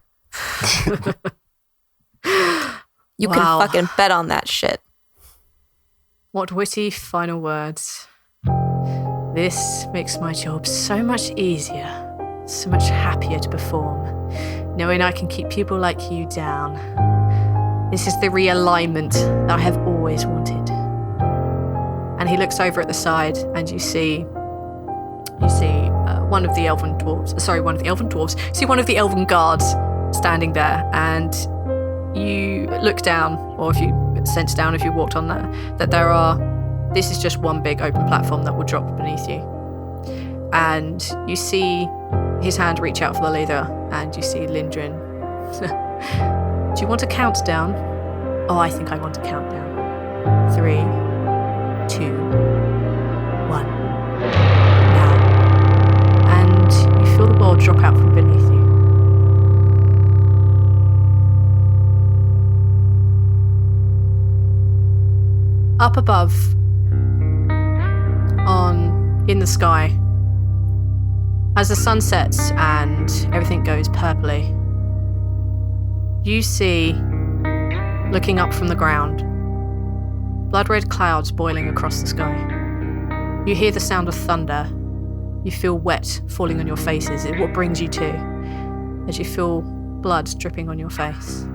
You can Wow. fucking bet on that shit. What witty final words. This makes my job so much easier, so much happier to perform, knowing I can keep people like you down. This is the realignment that I have always wanted. And he looks over at the side, and you see one of the elven guards standing there, and you look down, or if you sense down, if you walked on that this is just one big open platform that will drop beneath you. And you see his hand reach out for the leader, and you see Lindrin. Do you want a countdown? Oh, I think I want a countdown. 3, 2, 1. Now. And you feel the world drop out from beneath you. Up above, in the sky, as the sun sets and everything goes purpley, you see, looking up from the ground, blood-red clouds boiling across the sky. You hear the sound of thunder. You feel wet falling on your faces. It's what brings you to, as you feel blood dripping on your face.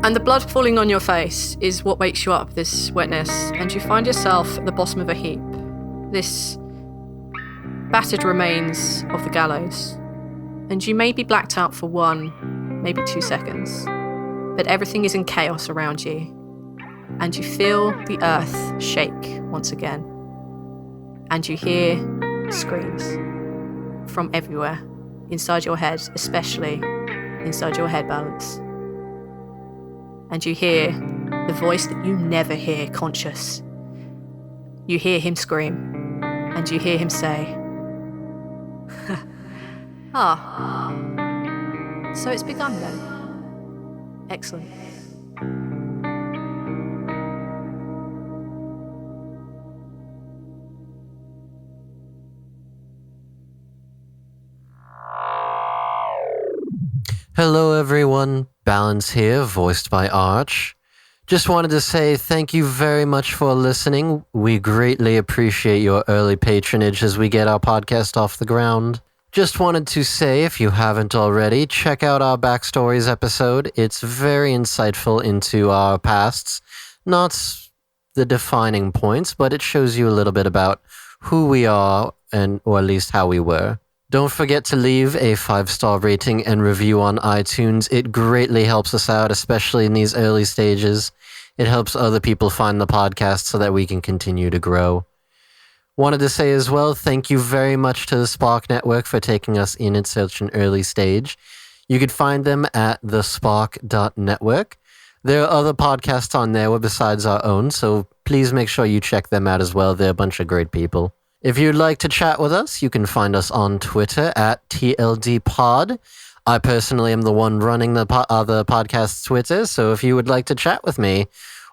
And the blood falling on your face is what wakes you up, this wetness, and you find yourself at the bottom of a heap. This battered remains of the gallows. And you may be blacked out for 1, maybe 2 seconds, but everything is in chaos around you. And you feel the earth shake once again. And you hear screams from everywhere, inside your head, especially inside your head, Balance. And you hear the voice that you never hear conscious. You hear him scream, and you hear him say, so it's begun then. Excellent. Hello everyone, Balance here, voiced by Arch. Just wanted to say thank you very much for listening. We greatly appreciate your early patronage as we get our podcast off the ground. Just wanted to say, if you haven't already, check out our Backstories episode. It's very insightful into our pasts. Not the defining points, but it shows you a little bit about who we are, or at least how we were. Don't forget to leave a 5-star rating and review on iTunes. It greatly helps us out, especially in these early stages. It helps other people find the podcast so that we can continue to grow. Wanted to say as well, thank you very much to the Spark Network for taking us in at such an early stage. You could find them at thespark.network. There are other podcasts on there besides our own, so please make sure you check them out as well. They're a bunch of great people. If you'd like to chat with us, you can find us on Twitter at TLDpod. I personally am the one running the other podcast's Twitter, so if you would like to chat with me,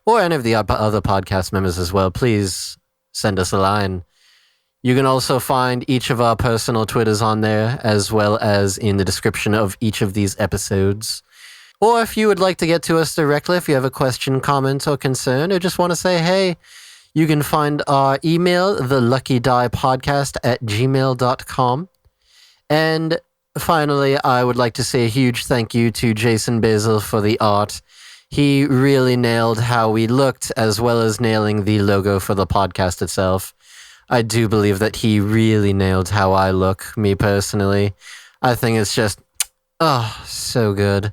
or any of the other podcast members as well, please send us a line. You can also find each of our personal Twitters on there, as well as in the description of each of these episodes. Or if you would like to get to us directly, if you have a question, comment, or concern, or just want to say hey, you can find our email, theluckydiepodcast@gmail.com. And finally, I would like to say a huge thank you to Jason Basil for the art. He really nailed how we looked, as well as nailing the logo for the podcast itself. I do believe that he really nailed how I look, me personally. I think it's just, so good.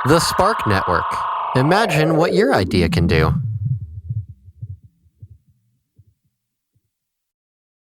The Spark Network. Imagine what your idea can do.